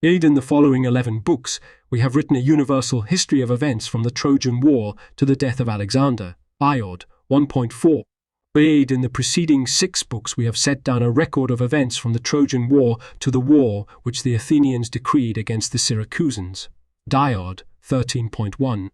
In the following 11 books, we have written a universal history of events from the Trojan War to the death of Alexander, Iod 1.4. In the preceding 6 books, we have set down a record of events from the Trojan War to the war which the Athenians decreed against the Syracusans, Diod 13.1.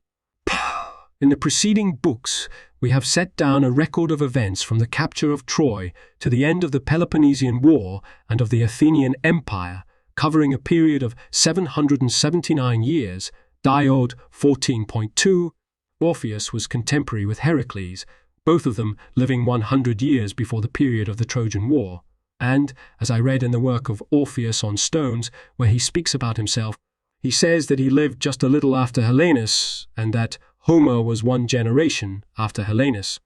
In the preceding books, we have set down a record of events from the capture of Troy to the end of the Peloponnesian War and of the Athenian Empire, covering a period of 779 years, Diod 14.2. Orpheus was contemporary with Heracles, both of them living 100 years before the period of the Trojan War. And, as I read in the work of Orpheus on Stones, where he speaks about himself, he says that he lived just a little after Helenus, and that Homer was 1 generation after Helenus.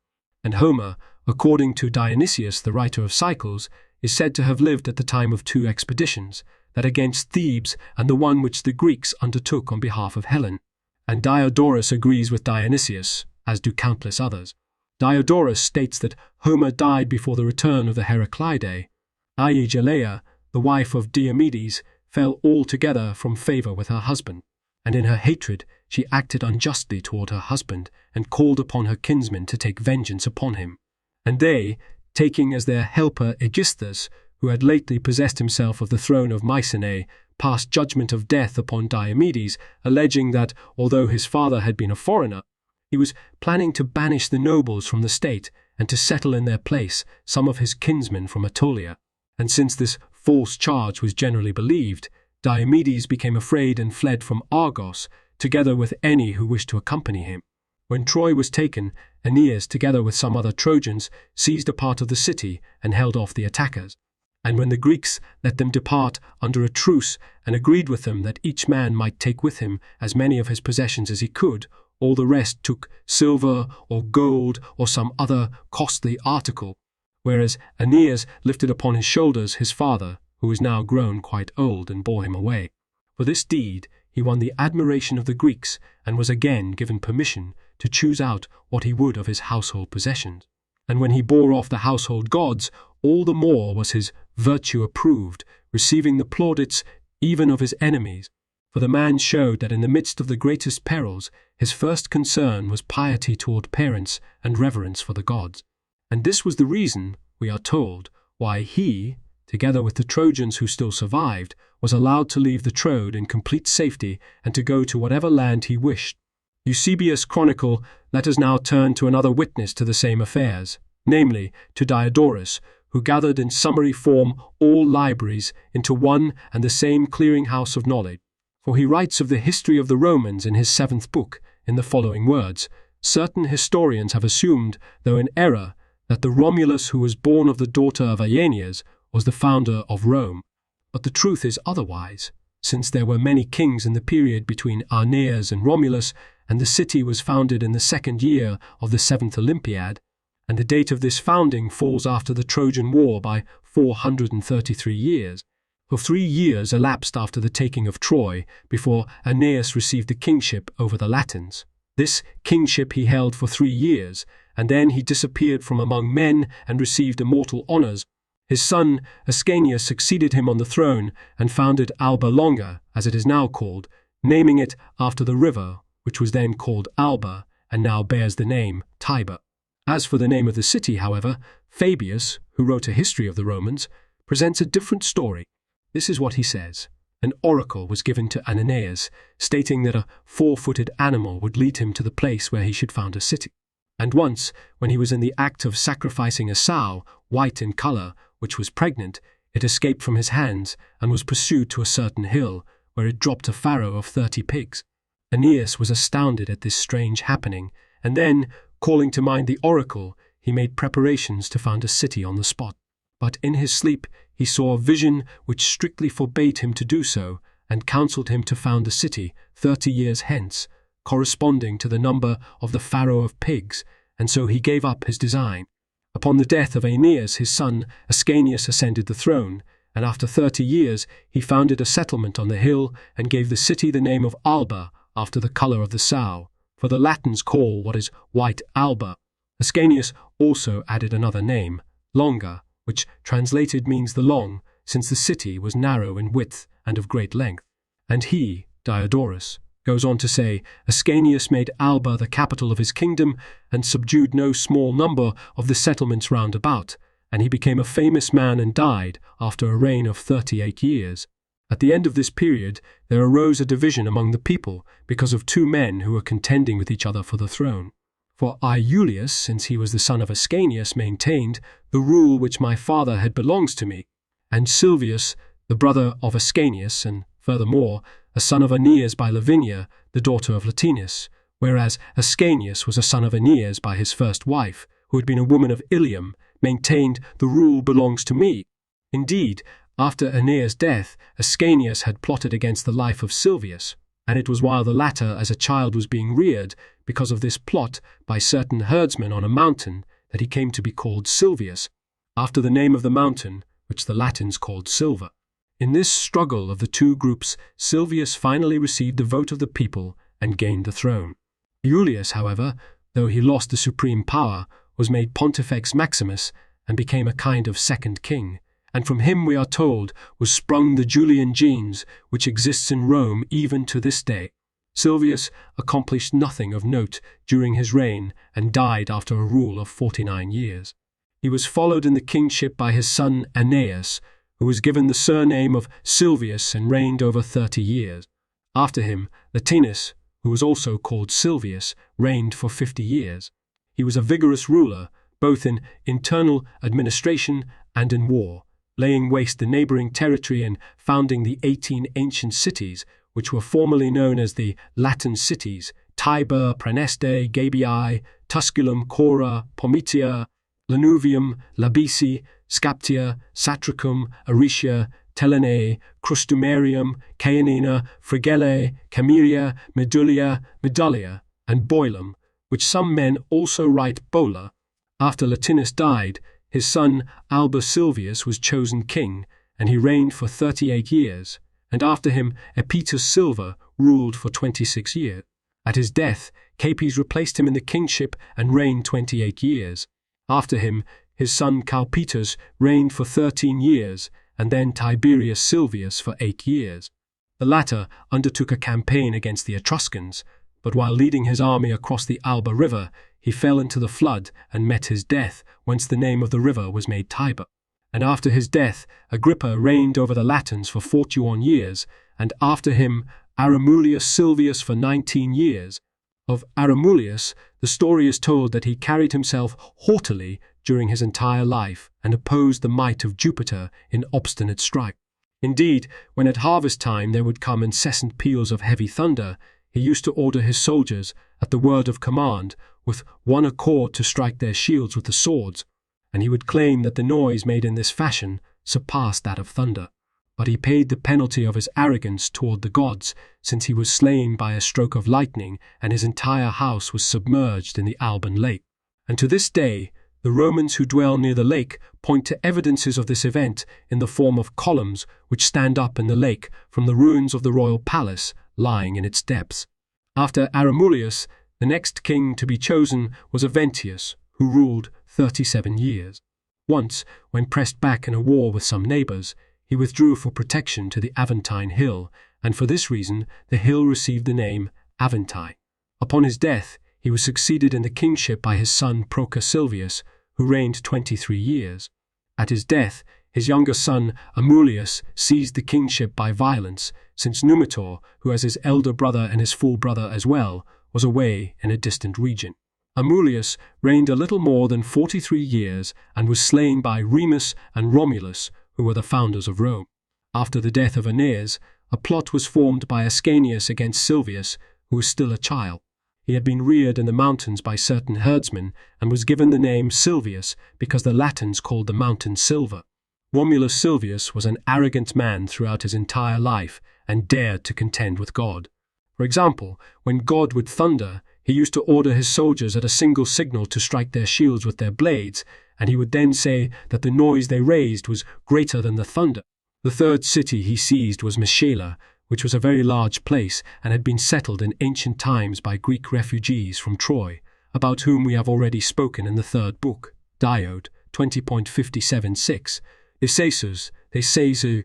And Homer, according to Dionysius, the writer of Siculus, is said to have lived at the time of 2 expeditions, that against Thebes and the one which the Greeks undertook on behalf of Helen. And Diodorus agrees with Dionysius, as do countless others. Diodorus states that Homer died before the return of the Heraclidae, i.e. Geleia, the wife of Diomedes, fell altogether from favour with her husband, and in her hatred she acted unjustly toward her husband and called upon her kinsmen to take vengeance upon him. And they, taking as their helper Aegisthus, who had lately possessed himself of the throne of Mycenae, passed judgment of death upon Diomedes, alleging that, although his father had been a foreigner, he was planning to banish the nobles from the state and to settle in their place some of his kinsmen from Aetolia. And since this false charge was generally believed, Diomedes became afraid and fled from Argos, together with any who wished to accompany him. When Troy was taken, Aeneas, together with some other Trojans, seized a part of the city and held off the attackers. And when the Greeks let them depart under a truce and agreed with them that each man might take with him as many of his possessions as he could, all the rest took silver or gold or some other costly article, whereas Aeneas lifted upon his shoulders his father, who was now grown quite old, and bore him away. For this deed he won the admiration of the Greeks and was again given permission to choose out what he would of his household possessions. And when he bore off the household gods, all the more was his virtue approved, receiving the plaudits even of his enemies. For the man showed that in the midst of the greatest perils, his first concern was piety toward parents and reverence for the gods. And this was the reason, we are told, why he, together with the Trojans who still survived, was allowed to leave the Troad in complete safety and to go to whatever land he wished. Eusebius' chronicle. Let us now turn to another witness to the same affairs, namely to Diodorus, who gathered in summary form all libraries into one and the same clearing-house of knowledge. For he writes of the history of the Romans in his 7th book in the following words: certain historians have assumed, though in error, that the Romulus who was born of the daughter of Aeneas was the founder of Rome. But the truth is otherwise, since there were many kings in the period between Aeneas and Romulus, and the city was founded in the 2nd year of the 7th Olympiad, and the date of this founding falls after the Trojan War by 433 years. For 3 years elapsed after the taking of Troy before Aeneas received the kingship over the Latins. This kingship he held for 3 years, and then he disappeared from among men and received immortal honours. His son Ascanius succeeded him on the throne and founded Alba Longa, as it is now called, naming it after the river, which was then called Alba and now bears the name Tiber. As for the name of the city, however, Fabius, who wrote a history of the Romans, presents a different story. This is what he says. An oracle was given to Aeneas, stating that a 4-footed animal would lead him to the place where he should found a city. And once, when he was in the act of sacrificing a sow, white in colour, which was pregnant, it escaped from his hands and was pursued to a certain hill, where it dropped a farrow of 30 pigs. Aeneas was astounded at this strange happening, and then, calling to mind the oracle, he made preparations to found a city on the spot. But in his sleep he saw a vision which strictly forbade him to do so, and counselled him to found the city 30 years hence, corresponding to the number of the farrow of pigs, and so he gave up his design. Upon the death of Aeneas, his son Ascanius ascended the throne, and after 30 years he founded a settlement on the hill and gave the city the name of Alba, after the colour of the sow, for the Latins call what is white Alba. Ascanius also added another name, Longa, which translated means the long, since the city was narrow in width and of great length. And he, Diodorus, goes on to say, Ascanius made Alba the capital of his kingdom and subdued no small number of the settlements round about, and he became a famous man and died after a reign of 38 years. At the end of this period, there arose a division among the people because of two men who were contending with each other for the throne. For I, Julius, since he was the son of Ascanius, maintained the rule which my father had belongs to me, and Silvius, the brother of Ascanius, and furthermore, a son of Aeneas by Lavinia, the daughter of Latinus, whereas Ascanius was a son of Aeneas by his first wife, who had been a woman of Ilium, maintained the rule belongs to me. Indeed, after Aeneas' death, Ascanius had plotted against the life of Silvius, and it was while the latter as a child was being reared, because of this plot by certain herdsmen on a mountain, that he came to be called Silvius, after the name of the mountain, which the Latins called Silva. In this struggle of the two groups, Silvius finally received the vote of the people and gained the throne. Julius, however, though he lost the supreme power, was made Pontifex Maximus and became a kind of second king, and from him, we are told, was sprung the Julian genes, which exists in Rome even to this day. Silvius accomplished nothing of note during his reign and died after a rule of 49 years. He was followed in the kingship by his son Aeneas, who was given the surname of Silvius and reigned over 30 years. After him, Latinus, who was also called Silvius, reigned for 50 years. He was a vigorous ruler, both in internal administration and in war, laying waste the neighboring territory and founding the 18 ancient cities, which were formerly known as the Latin cities, Tiber, Praeneste, Gabii, Tusculum, Cora, Pomitia, Lanuvium, Labici, Scaptia, Satricum, Aricia, Telenae, Crustumerium, Caenina, Frigelle, Camelia, Medulia, Medullia, and Boilum, which some men also write Bola. After Latinus died, his son Alba Silvius was chosen king, and he reigned for 38 years, and after him Epitus Silva ruled for 26 years. At his death, Capes replaced him in the kingship and reigned 28 years. After him, his son Calpetus reigned for 13 years, and then Tiberius Silvius for 8 years. The latter undertook a campaign against the Etruscans, but while leading his army across the Alba River, he fell into the flood and met his death, whence the name of the river was made Tiber. And after his death, Agrippa reigned over the Latins for 41 years, and after him Aramulius Silvius for 19 years. Of Aramulius, the story is told that he carried himself haughtily during his entire life and opposed the might of Jupiter in obstinate strife. Indeed, when at harvest time there would come incessant peals of heavy thunder, he used to order his soldiers, at the word of command, with one accord to strike their shields with the swords, and he would claim that the noise made in this fashion surpassed that of thunder. But he paid the penalty of his arrogance toward the gods, since he was slain by a stroke of lightning and his entire house was submerged in the Alban lake. And to this day, the Romans who dwell near the lake point to evidences of this event in the form of columns which stand up in the lake from the ruins of the royal palace lying in its depths. After Aramulius, the next king to be chosen was Aventius, who ruled 37 years. Once, when pressed back in a war with some neighbors, he withdrew for protection to the Aventine Hill, and for this reason the hill received the name Aventine. Upon his death, he was succeeded in the kingship by his son Procas Silvius, who reigned 23 years. At his death, his younger son Amulius seized the kingship by violence, since Numitor, who as his elder brother and his full brother as well, was away in a distant region. Amulius reigned a little more than 43 years and was slain by Remus and Romulus, who were the founders of Rome. After the death of Aeneas, a plot was formed by Ascanius against Silvius, who was still a child. He had been reared in the mountains by certain herdsmen and was given the name Silvius because the Latins called the mountain Silva. Romulus Silvius was an arrogant man throughout his entire life and dared to contend with God. For example, when God would thunder, he used to order his soldiers at a single signal to strike their shields with their blades, and he would then say that the noise they raised was greater than the thunder. The third city he seized was Meshala, which was a very large place and had been settled in ancient times by Greek refugees from Troy, about whom we have already spoken in the third book, Diod 20.57.6. Theseus,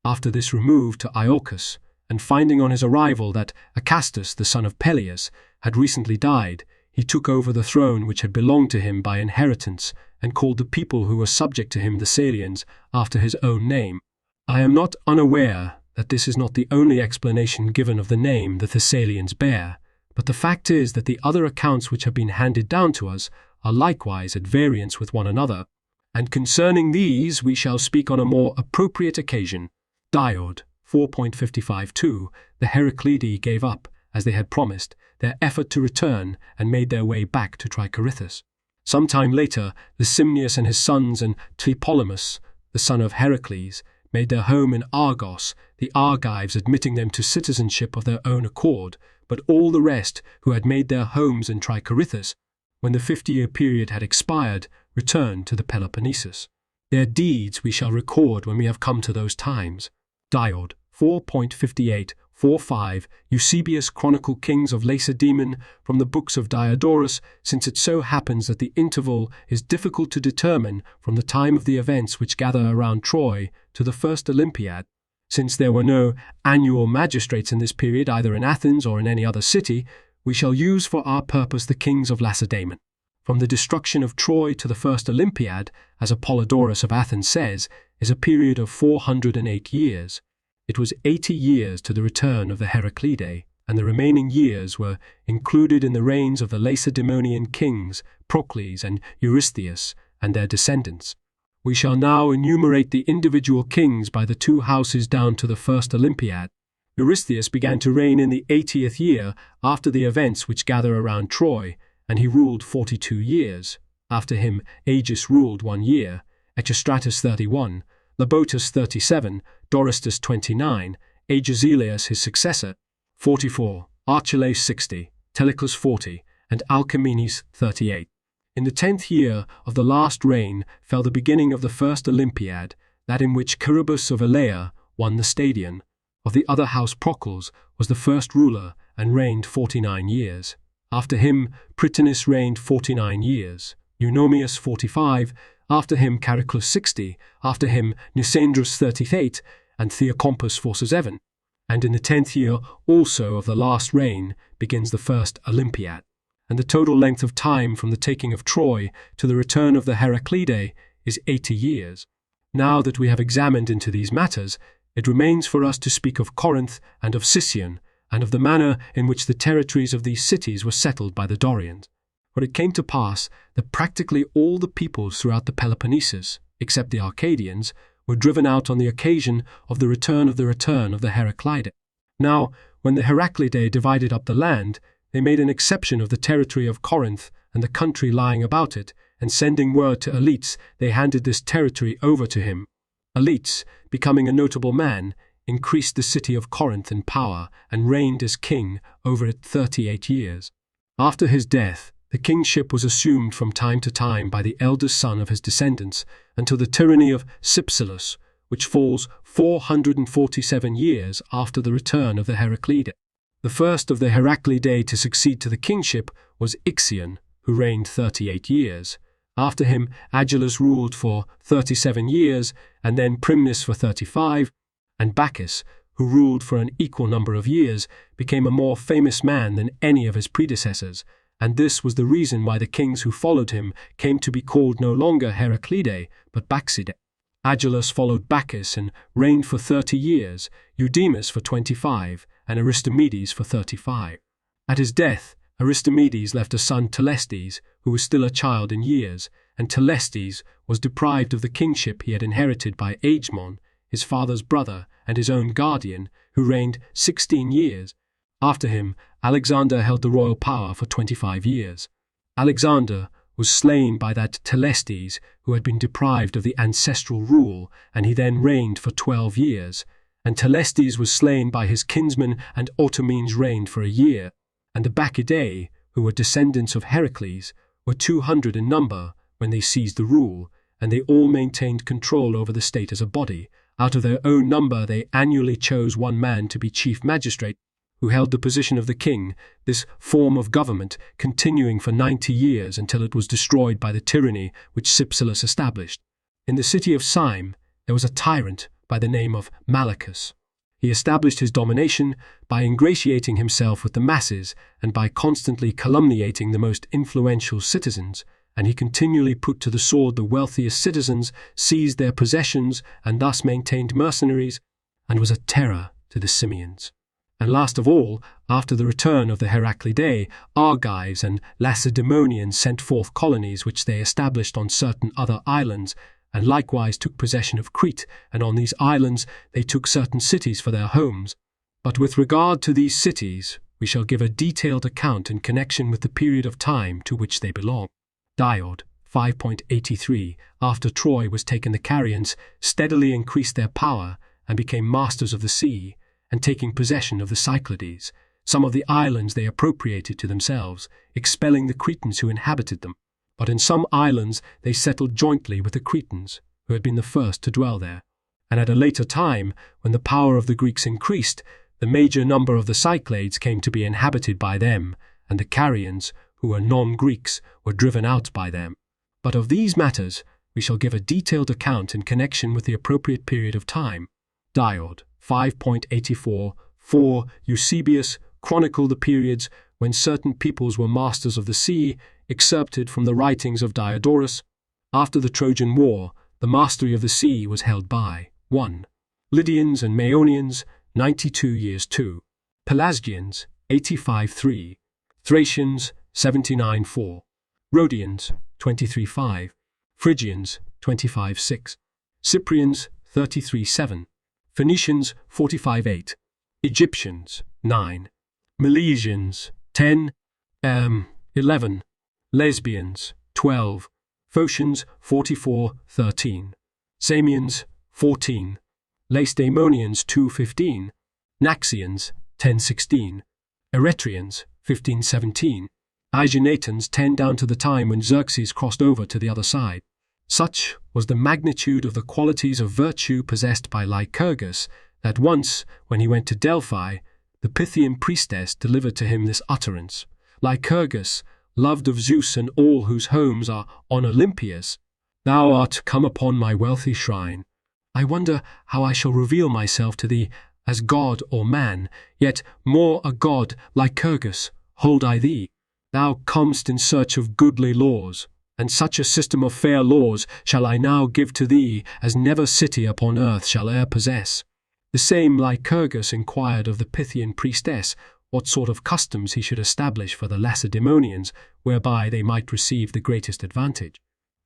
after this removed to Iolcus, and finding on his arrival that Acastus, the son of Peleus, had recently died, he took over the throne which had belonged to him by inheritance, and called the people who were subject to him the Thessalians, after his own name. I am not unaware that this is not the only explanation given of the name the Thessalians bear, but the fact is that the other accounts which have been handed down to us are likewise at variance with one another, and concerning these we shall speak on a more appropriate occasion. Diod 4.55.2, the Heraclidae gave up, as they had promised, their effort to return and made their way back to Trichorithus. Some time later, Licymnius and his sons and Tlepolemus, the son of Heracles, made their home in Argos, the Argives admitting them to citizenship of their own accord, but all the rest, who had made their homes in Trichorithus, when the 50-year period had expired, returned to the Peloponnesus. Their deeds we shall record when we have come to those times. Diod 4.58.4.5 Eusebius Chronicle Kings of Lacedaemon from the books of Diodorus, since it so happens that the interval is difficult to determine from the time of the events which gather around Troy to the first Olympiad, since there were no annual magistrates in this period either in Athens or in any other city, we shall use for our purpose the kings of Lacedaemon. From the destruction of Troy to the first Olympiad, as Apollodorus of Athens says, is a period of 408 years. It was 80 years to the return of the Heraclidae, and the remaining years were included in the reigns of the Lacedaemonian kings, Procles and Eurystheus, and their descendants. We shall now enumerate the individual kings by the two houses down to the first Olympiad. Eurystheus began to reign in the 80th year after the events which gather around Troy, and he ruled 42 years. After him, Agis ruled 1 year, Echestratus 31, Labotus 37, Doristus 29, Agesilaus his successor, 44, Archelaus 60, Teleclus 40, and Alcamenes 38. In the 10th year of the last reign fell the beginning of the first Olympiad, that in which Charybdis of Elea won the Stadion. Of the other house Procles was the first ruler and reigned 49 years. After him Prytanis reigned 49 years, Eunomius 45, after him Chariclus 60, after him Nicandrus 38, and Theocompus 47. And in the 10th year also of the last reign begins the first Olympiad. And the total length of time from the taking of Troy to the return of the Heraclidae is 80 years. Now that we have examined into these matters, it remains for us to speak of Corinth and of Sicyon, and of the manner in which the territories of these cities were settled by the Dorians. For it came to pass that practically all the peoples throughout the Peloponnesus, except the Arcadians, were driven out on the occasion of the return of the Heraclidae. Now, when the Heraclidae divided up the land, they made an exception of the territory of Corinth and the country lying about it, and sending word to Aletes, they handed this territory over to him. Aletes, becoming a notable man, increased the city of Corinth in power and reigned as king over it 38 years. After his death, the kingship was assumed from time to time by the eldest son of his descendants until the tyranny of Cypselus, which falls 447 years after the return of the Heraclidae. The first of the Heraclidae to succeed to the kingship was Ixion, who reigned 38 years. After him, Agilus ruled for 37 years, and then Primnis for 35, and Bacchus, who ruled for an equal number of years, became a more famous man than any of his predecessors, and this was the reason why the kings who followed him came to be called no longer Heraclidae, but Bacchidae. Agilus followed Bacchus and reigned for 30 years, Eudemus for 25, and Aristomedes for 35. At his death, Aristomedes left a son Telestes, who was still a child in years, and Telestes was deprived of the kingship he had inherited by Agemon, his father's brother and his own guardian, who reigned 16 years. After him, Alexander held the royal power for 25 years. Alexander was slain by that Telestes who had been deprived of the ancestral rule, and he then reigned for 12 years. And Telestes was slain by his kinsman, and Otomenes reigned for a year. And the Bacchidae, who were descendants of Heracles, were 200 in number when they seized the rule, and they all maintained control over the state as a body. Out of their own number they annually chose one man to be chief magistrate, who held the position of the king, this form of government continuing for 90 years until it was destroyed by the tyranny which Cypselus established. In the city of Syme there was a tyrant by the name of Malichus. He established his domination by ingratiating himself with the masses and by constantly calumniating the most influential citizens, and he continually put to the sword the wealthiest citizens, seized their possessions, and thus maintained mercenaries, and was a terror to the Simians. And last of all, after the return of the Heraclidae, Argives and Lacedaemonians sent forth colonies which they established on certain other islands, and likewise took possession of Crete, and on these islands they took certain cities for their homes. But with regard to these cities, we shall give a detailed account in connection with the period of time to which they belong. Diod, 5.83, after Troy was taken, the Carians steadily increased their power and became masters of the sea, and taking possession of the Cyclades, some of the islands they appropriated to themselves, expelling the Cretans who inhabited them. But in some islands they settled jointly with the Cretans, who had been the first to dwell there. And at a later time, when the power of the Greeks increased, the major number of the Cyclades came to be inhabited by them, and the Carians, who were non-Greeks, were driven out by them. But of these matters we shall give a detailed account in connection with the appropriate period of time. Diod, 5.84, 4. Eusebius chronicled the periods when certain peoples were masters of the sea, excerpted from the writings of Diodorus. After the Trojan War, the mastery of the sea was held by 1. Lydians and Maeonians, 92 years 2. Pelasgians, 85-3. Thracians, 79-4. Rhodians, 23-5. Phrygians, 25-6. Cyprians, 33-7. Phoenicians, 45-8. Egyptians, 9. Milesians, 10. 11. Lesbians, 12. Phocians, 44-13. Samians, 14. Lacedaemonians, 2-15. Naxians, 10-16. Eretrians, 15-17. Aeginatans 10 down to the time when Xerxes crossed over to the other side. Such was the magnitude of the qualities of virtue possessed by Lycurgus that once, when he went to Delphi, the Pythian priestess delivered to him this utterance: Lycurgus, loved of Zeus and all whose homes are on Olympus, thou art come upon my wealthy shrine. I wonder how I shall reveal myself to thee as god or man, yet more a god, Lycurgus, hold I thee. Thou comest in search of goodly laws, and such a system of fair laws shall I now give to thee as never city upon earth shall e'er possess. The same Lycurgus inquired of the Pythian priestess what sort of customs he should establish for the Lacedaemonians, whereby they might receive the greatest advantage.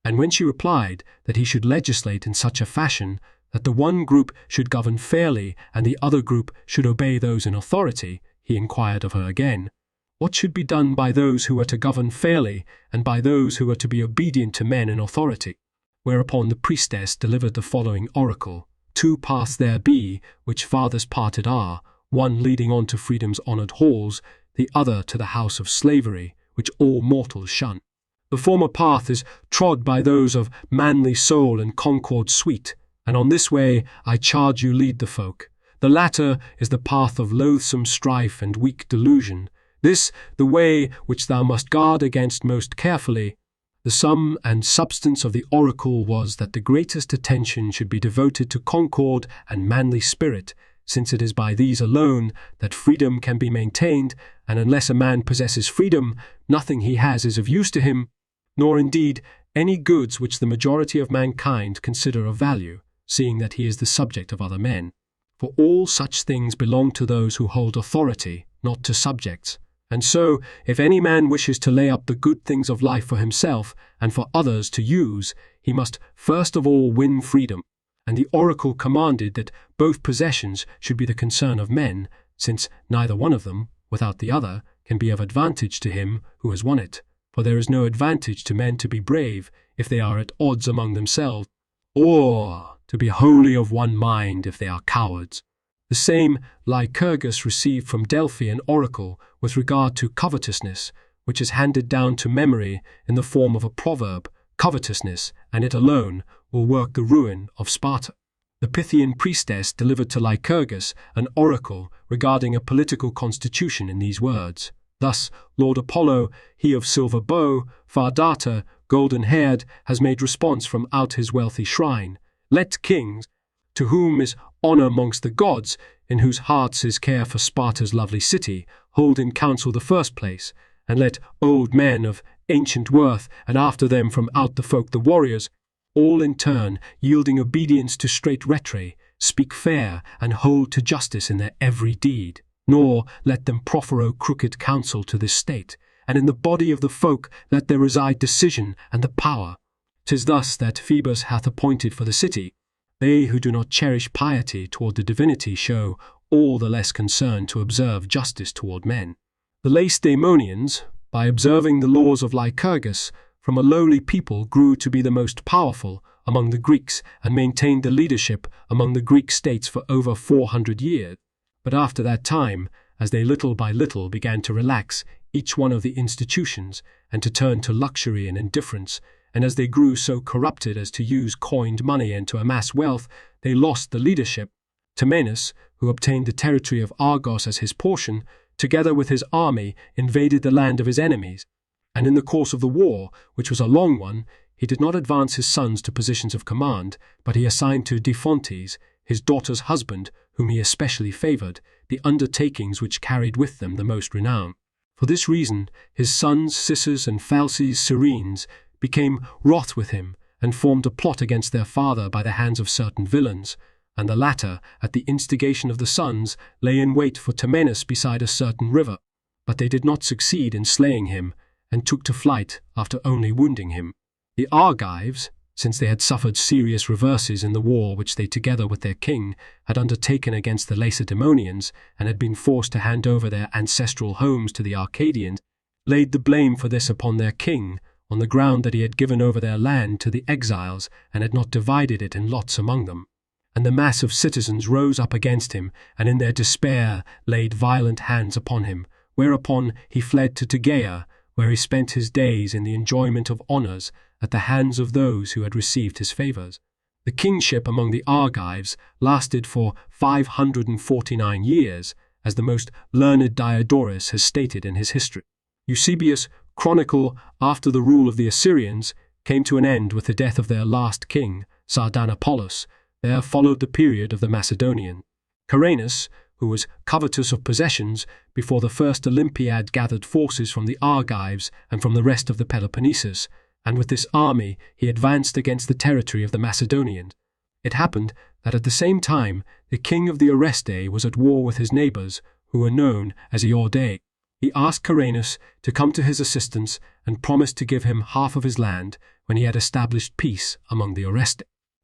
And when she replied that he should legislate in such a fashion that the one group should govern fairly and the other group should obey those in authority, he inquired of her again, what should be done by those who were to govern fairly and by those who were to be obedient to men in authority? Whereupon the priestess delivered the following oracle: 2 paths there be, which farthest parted are, one leading on to freedom's honoured halls, the other to the house of slavery, which all mortals shun. The former path is trod by those of manly soul and concord sweet, and on this way I charge you lead the folk. The latter is the path of loathsome strife and weak delusion. This the way which thou must guard against most carefully. The sum and substance of the oracle was that the greatest attention should be devoted to concord and manly spirit, since it is by these alone that freedom can be maintained, and unless a man possesses freedom, nothing he has is of use to him, nor indeed any goods which the majority of mankind consider of value, seeing that he is the subject of other men. For all such things belong to those who hold authority, not to subjects. And so, if any man wishes to lay up the good things of life for himself and for others to use, he must first of all win freedom. And the oracle commanded that both possessions should be the concern of men, since neither one of them, without the other, can be of advantage to him who has won it. For there is no advantage to men to be brave if they are at odds among themselves, or to be wholly of one mind if they are cowards. The same Lycurgus received from Delphi an oracle with regard to covetousness, which is handed down to memory in the form of a proverb: covetousness, and it alone, will work the ruin of Sparta. The Pythian priestess delivered to Lycurgus an oracle regarding a political constitution in these words: Thus, Lord Apollo, he of silver bow, far darter, golden-haired, has made response from out his wealthy shrine. Let kings, to whom is honour mongst the gods, in whose hearts is care for Sparta's lovely city, hold in council the first place, and let old men of ancient worth, and after them from out the folk the warriors, all in turn, yielding obedience to straight rhetoric, speak fair, and hold to justice in their every deed. Nor let them proffer crooked counsel to this state, and in the body of the folk let there reside decision and the power. 'Tis thus that Phoebus hath appointed for the city. They who do not cherish piety toward the divinity show all the less concern to observe justice toward men. The Lacedaemonians, by observing the laws of Lycurgus, from a lowly people grew to be the most powerful among the Greeks and maintained the leadership among the Greek states for over 400 years. But after that time, as they little by little began to relax each one of the institutions and to turn to luxury and indifference, and as they grew so corrupted as to use coined money and to amass wealth, they lost the leadership. Temenus, who obtained the territory of Argos as his portion, together with his army invaded the land of his enemies. And in the course of the war, which was a long one, he did not advance his sons to positions of command, but he assigned to Diphontes, his daughter's husband, whom he especially favored, the undertakings which carried with them the most renown. For this reason, his sons Cissus and Phalces Syrenes became wroth with him, and formed a plot against their father by the hands of certain villains, and the latter, at the instigation of the sons, lay in wait for Temenus beside a certain river. But they did not succeed in slaying him, and took to flight after only wounding him. The Argives, since they had suffered serious reverses in the war which they together with their king had undertaken against the Lacedaemonians, and had been forced to hand over their ancestral homes to the Arcadians, laid the blame for this upon their king, on the ground that he had given over their land to the exiles and had not divided it in lots among them. And the mass of citizens rose up against him, and in their despair laid violent hands upon him, whereupon he fled to Thayer, where he spent his days in the enjoyment of honours at the hands of those who had received his favours. The kingship among the Argives lasted for 549 years, as the most learned Diodorus has stated in his history. Eusebius' chronicle, after the rule of the Assyrians, came to an end with the death of their last king, Sardanapalus. There followed the period of the Macedonian. Caranus, who was covetous of possessions, before the first Olympiad gathered forces from the Argives and from the rest of the Peloponnesus, and with this army he advanced against the territory of the Macedonians. It happened that at the same time the king of the Oreste was at war with his neighbours, who were known as Eordae. He asked Caranus to come to his assistance and promised to give him half of his land when he had established peace among the Oreste.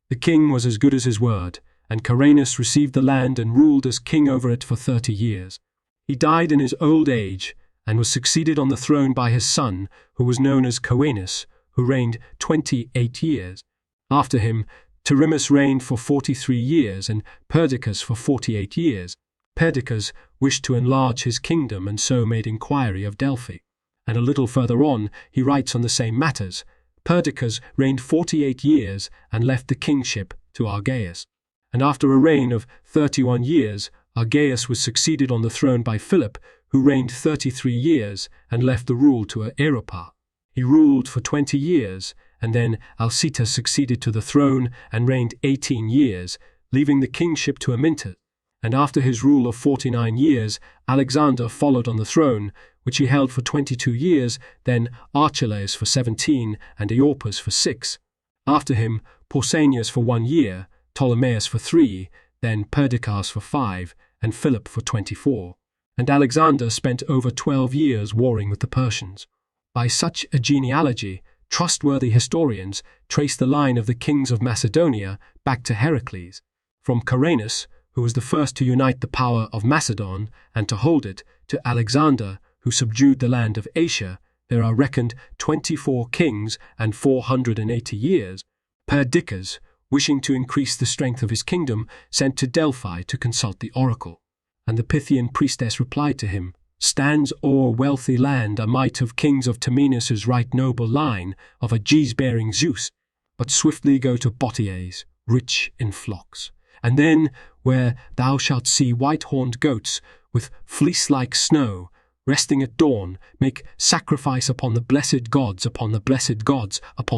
The king was as good as his word, and Caranus received the land and ruled as king over it for 30 years. He died in his old age, and was succeeded on the throne by his son, who was known as Coenus, who reigned 28 years. After him, Pterimus reigned for 43 years, and Perdiccas for 48 years. Perdiccas wished to enlarge his kingdom and so made inquiry of Delphi. And a little further on, he writes on the same matters. Perdiccas reigned 48 years and left the kingship to Argaeus. And after a reign of 31 years, Argaeus was succeeded on the throne by Philip, who reigned 33 years and left the rule to Europa. He ruled for 20 years, and then Alcita succeeded to the throne and reigned 18 years, leaving the kingship to Amyntas. And after his rule of 49 years, Alexander followed on the throne, which he held for 22 years, then Archelaus for 17, and Eorpus for 6. After him, Pausanias for 1 year, Ptolemaeus for 3, then Perdiccas for 5, and Philip for 24. And Alexander spent over 12 years warring with the Persians. By such a genealogy, trustworthy historians trace the line of the kings of Macedonia back to Heracles. From Caranus, who was the first to unite the power of Macedon and to hold it, to Alexander, who subdued the land of Asia, there are reckoned 24 kings and 480 years. Perdiccas, wishing to increase the strength of his kingdom, sent to Delphi to consult the oracle. And the Pythian priestess replied to him, "Stands o'er wealthy land a might of kings of Temenus' right noble line, of Aegeus-bearing Zeus. But swiftly go to Bottiaeus, rich in flocks. And then, where thou shalt see white-horned goats, with fleece-like snow, resting at dawn, make sacrifice upon the blessed gods, upon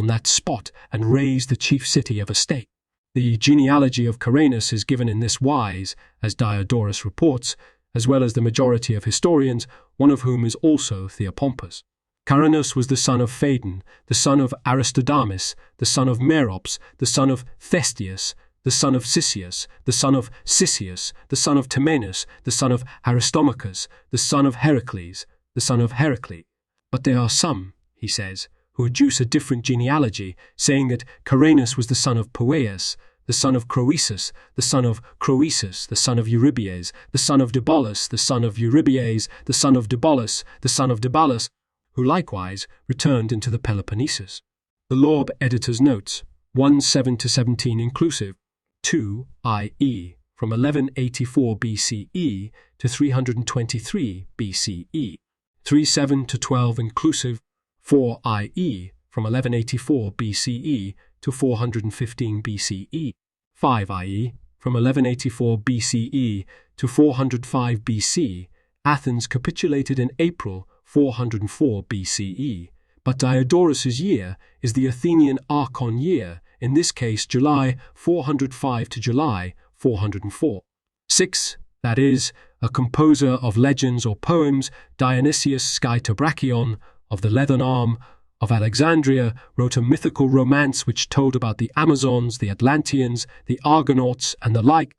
that spot, and raise the chief city of a state." The genealogy of Caranus is given in this wise, as Diodorus reports, as well as the majority of historians, one of whom is also Theopompus. Caranus was the son of Phaedon, the son of Aristodamus, the son of Merops, the son of Thestius, the son of Cicius, the son of Cicius, the son of Temenus, the son of Aristomachus, the son of Heracles, the son of Heracles. But there are some, he says, who adduce a different genealogy, saying that Caranus was the son of Poeas, the son of Croesus, the son of Croesus, the son of Eurybius, the son of Dibulus, the son of Eurybius, the son of Dibulus, the son of Dibulus, who likewise returned into the Peloponnesus. The Lorb editor's notes, 1:7-17 inclusive, 2, i.e., from 1184 BCE to 323 BCE, 3:7-12 inclusive, 4, i.e., from 1184 BCE to 415 BCE, 5, i.e., from 1184 BCE to 405 BC, Athens capitulated in April 404 BCE, but Diodorus's year is the Athenian Archon year, in this case July 405 to July 404. 6. That is, a composer of legends or poems, Dionysius Skytobrachion, of the Leathern Arm, of Alexandria, wrote a mythical romance which told about the Amazons, the Atlanteans, the Argonauts, and the like,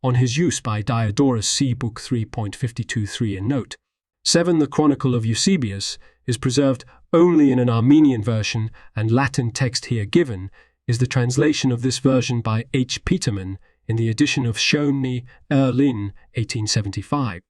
on his use by Diodorus see Book 3.52.3 in note. 7. The Chronicle of Eusebius is preserved only in an Armenian version, and Latin text here given is the translation of this version by H. Peterman in the edition of Schoenny, Erlin, 1875.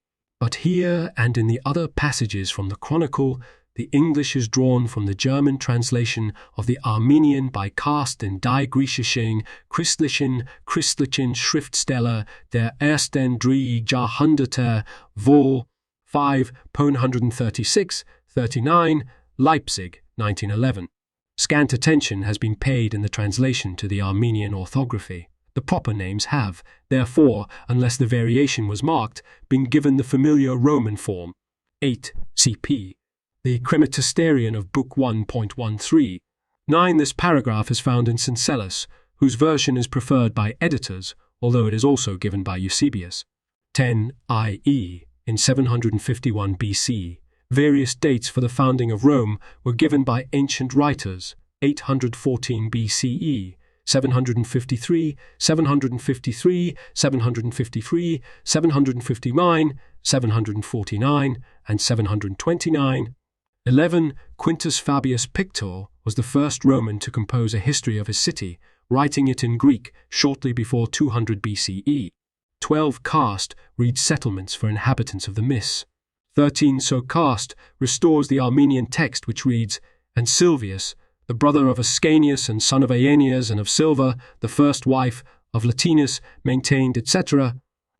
But here and in the other passages from the Chronicle, the English is drawn from the German translation of the Armenian by Karsten Die Griechischen Christlichen Schriftsteller der ersten drei Jahrhunderte, Vol. 5, Pone 136, 39, Leipzig, 1911. Scant attention has been paid in the translation to the Armenian orthography. The proper names have, therefore, unless the variation was marked, been given the familiar Roman form. 8. CP. The Crematisterion of Book 1.13. 9. This paragraph is found in Syncellus, whose version is preferred by editors, although it is also given by Eusebius. 10. i.e. in 751 BC. Various dates for the founding of Rome were given by ancient writers: 814 BCE, 753, 753, 753, 759, 749, and 729. 11. Quintus Fabius Pictor was the first Roman to compose a history of his city, writing it in Greek shortly before 200 BCE. 12. Cast reads settlements for inhabitants of the Mys. 13. So Cast restores the Armenian text which reads, "And Silvius, the brother of Ascanius and son of Aeneas and of Silva, the first wife of Latinus, maintained, etc."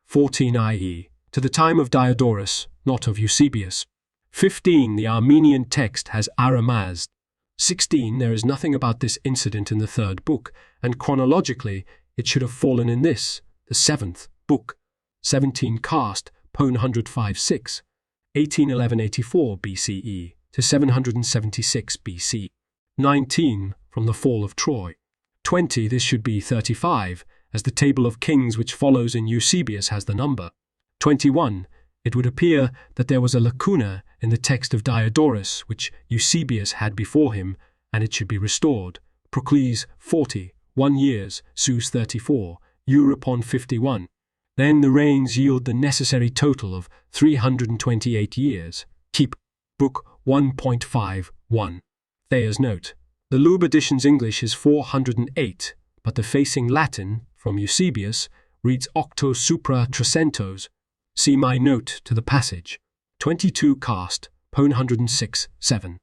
14. i.e. to the time of Diodorus, not of Eusebius. 15. The Armenian text has Aramazed. 16. There is nothing about this incident in the third book, and chronologically it should have fallen in this, the seventh book. 17. Cast, Pone 105-6, 1884 BCE to 776 BC. 19. From the fall of Troy. 20. This should be 35, as the table of kings which follows in Eusebius has the number. 21. It would appear that there was a lacuna in the text of Diodorus which Eusebius had before him, and it should be restored. Procles 40, 1 years, Sus 34, Euripon 51. Then the reigns yield the necessary total of 328 years. Keep Book 1.51. Thayer's note. The Lube edition's English is 408, but the facing Latin, from Eusebius, reads octo supra trecentos. See my note to the passage. 22. Cast, Pone 106-7.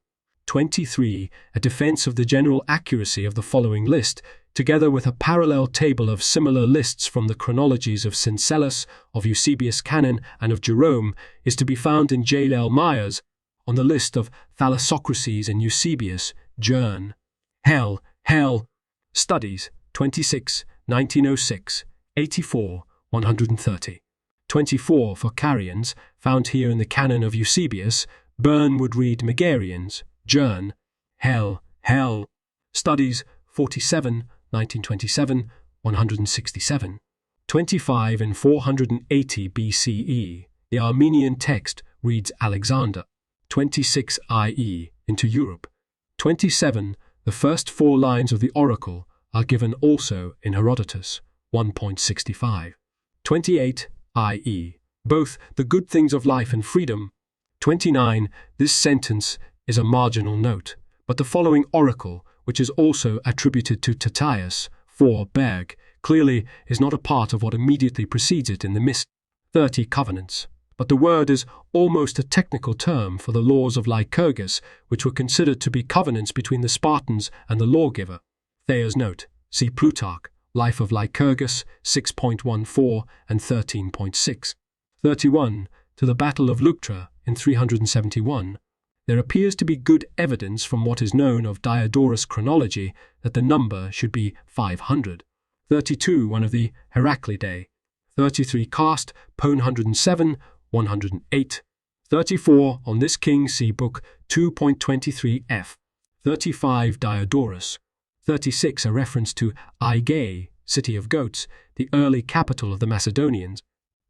23. A defense of the general accuracy of the following list, together with a parallel table of similar lists from the chronologies of Syncellus, of Eusebius' canon, and of Jerome, is to be found in J. L. Myers, on the list of Thalassocracies and Eusebius, Journ. Hell. Studies, 26, 1906, 84, 130. 24. For Carians, found here in the canon of Eusebius, Byrne would read Megarians, Journ. Hell. Studies, 47, 1927, 167. 25 in 480 BCE, the Armenian text reads Alexander. 26 IE into Europe. 27. The first 4 lines of the oracle are given also in Herodotus, 1.65. 28 IE. Both the good things of life and freedom. 29. This sentence is a marginal note, but the following oracle, which is also attributed to Tyrtaeus, 4 Berg, clearly is not a part of what immediately precedes it in the mist. 30 Covenants. But the word is almost a technical term for the laws of Lycurgus, which were considered to be covenants between the Spartans and the lawgiver. Thayer's note. See Plutarch, Life of Lycurgus, 6.14 and 13.6. 31. To the Battle of Leuctra in 371. There appears to be good evidence from what is known of Diodorus' chronology that the number should be 500. 32. One of the Heraclidae. 33. Cast, Pone 107, 108. 34. On this king see book 2.23 f. 35. Diodorus. 36. A reference to Aegae, city of goats, the early capital of the Macedonians.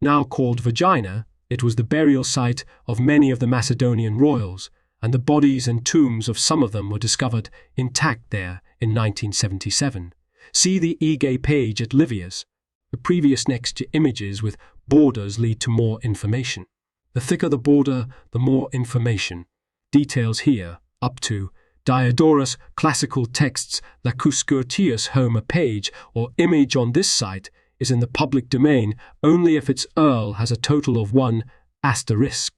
Now called Vagina, it was the burial site of many of the Macedonian royals, and the bodies and tombs of some of them were discovered intact there in 1977. See the Aegae page at Livius. The previous next to images with borders lead to more information. The thicker the border, the more information. Details here, up to Diodorus classical texts Lacus Curtius Homer page or image on this site is in the public domain only if its Earl has a total of 1 asterisk.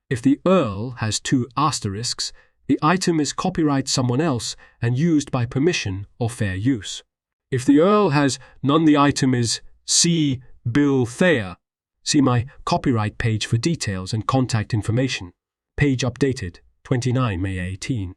If the Earl has 2 asterisks, the item is copyright someone else and used by permission or fair use. If the Earl has none, the item is C. Bill Thayer. See my copyright page for details and contact information. Page updated, 29 May 18.